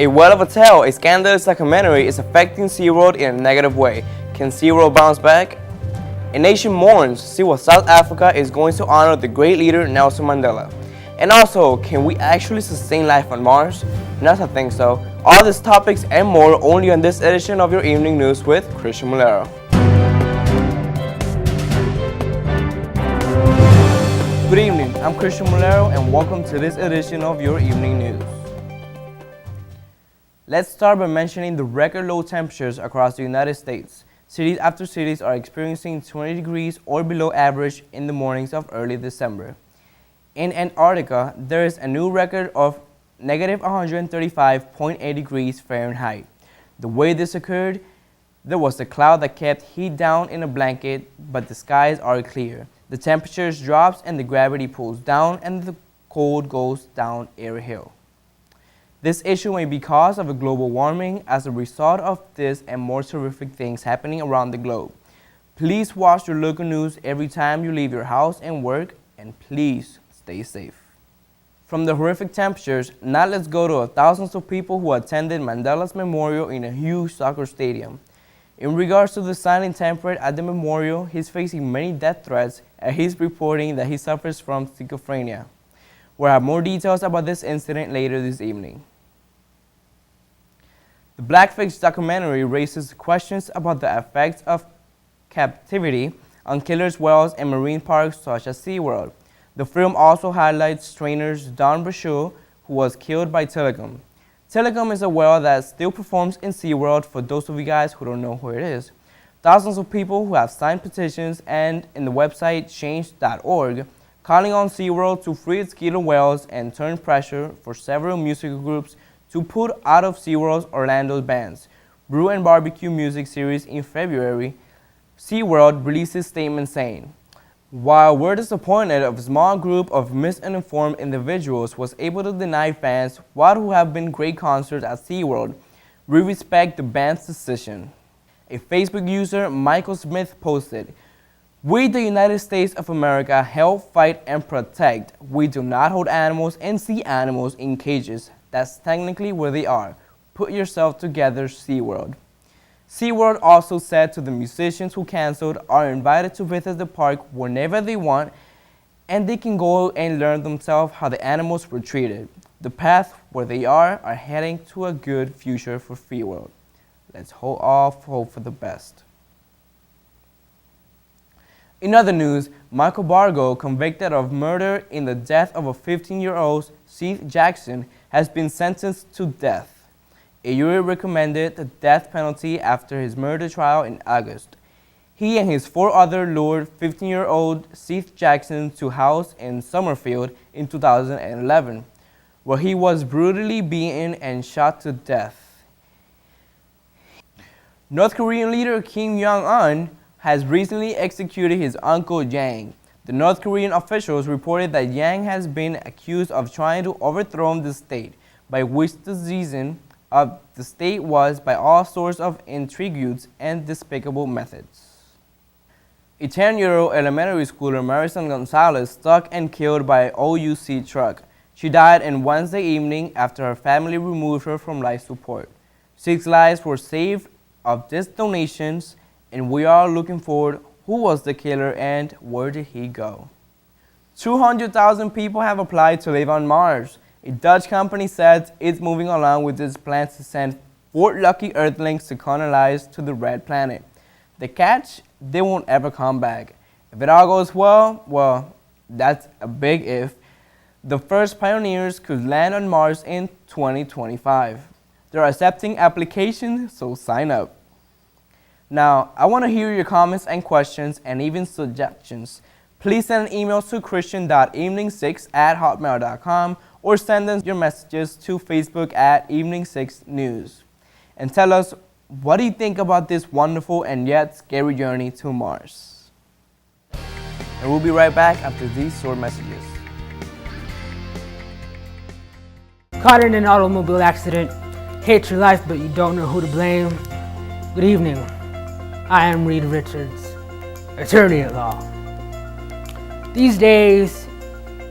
A whale of a tale, a scandalous documentary is affecting SeaWorld in a negative way. Can SeaWorld bounce back? A nation mourns. SeaWorld South Africa is going to honor the great leader Nelson Mandela. And also, can we actually sustain life on Mars? Not I think so. All these topics and more only on this edition of your Evening News with Cristhian Mulero. Good evening, I'm Cristhian Mulero and welcome to this edition of your Evening News. Let's start by mentioning the record low temperatures across the United States. Cities after cities are experiencing 20 degrees or below average in the mornings of early December. In Antarctica, there is a new record of negative 135.8 degrees Fahrenheit. The way this occurred, there was a cloud that kept heat down in a blanket, but the skies are clear. The temperature drops and the gravity pulls down and the cold goes down air hill. This issue may be caused of a global warming as a result of this and more terrific things happening around the globe. Please watch your local news every time you leave your house and work, and please stay safe. From the horrific temperatures, now let's go to thousands of people who attended Mandela's memorial in a huge soccer stadium. In regards to the silent temperate at the memorial, he's facing many death threats and he's reporting that he suffers from schizophrenia. We'll have more details about this incident later this evening. The Blackfish documentary raises questions about the effects of captivity on killer whales and marine parks such as SeaWorld. The film also highlights trainer Don Brashear, who was killed by Telecom. Telecom is a whale that still performs in SeaWorld for those of you guys who don't know who it is. Thousands of people who have signed petitions and in the website change.org calling on SeaWorld to free its killer whales and turn pressure for several musical groups to put out of SeaWorld's Orlando bands. Brew and Barbecue music series in February, SeaWorld released a statement saying, "While we're disappointed a small group of misinformed individuals was able to deny fans what would have been great concerts at SeaWorld, we respect the band's decision." A Facebook user, Michael Smith, posted, "We, the United States of America, help, fight, and protect. We do not hold animals and see animals in cages. That's technically where they are. Put yourself together, SeaWorld." SeaWorld also said to the musicians who canceled are invited to visit the park whenever they want, and they can go and learn themselves how the animals were treated. The path where they are heading to a good future for SeaWorld. Let's hold off hope for the best. In other news, Michael Bargo, convicted of murder in the death of a 15-year-old Seth Jackson, has been sentenced to death. A jury recommended the death penalty after his murder trial in August. He and his 4 others lured 15-year-old Seth Jackson to house in Summerfield in 2011, where he was brutally beaten and shot to death. North Korean leader Kim Jong-un has recently executed his uncle Yang. The North Korean officials reported that Yang has been accused of trying to overthrow the state, by which the season of the state was by all sorts of intrigues and despicable methods. A 10-year-old elementary schooler, Marison Gonzalez, struck and killed by an OUC truck. She died on Wednesday evening after her family removed her from life support. 6 lives were saved of these donations, and we are looking forward who was the killer and where did he go. 200,000 people have applied to live on Mars. A Dutch company says it's moving along with its plans to send 4 lucky Earthlings to colonize to the red planet. The catch? They won't ever come back. If it all goes well, that's a big if. The first pioneers could land on Mars in 2025. They're accepting applications, so sign up. Now, I want to hear your comments and questions and even suggestions. Please send an email to christian.evening6@hotmail.com or send us your messages to Facebook at Evening6News. And tell us, what do you think about this wonderful and yet scary journey to Mars? And we'll be right back after these short messages. Caught in an automobile accident, hate your life but you don't know who to blame. Good evening. I am Reed Richards, attorney at law. These days,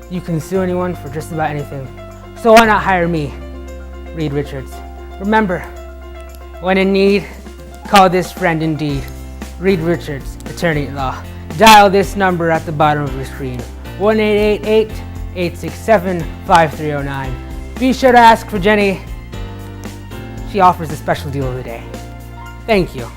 you can sue anyone for just about anything. So why not hire me, Reed Richards? Remember, when in need, call this friend indeed. Reed Richards, attorney at law. Dial this number at the bottom of your screen, 1-888-867-5309. Be sure to ask for Jenny. She offers a special deal of the day. Thank you.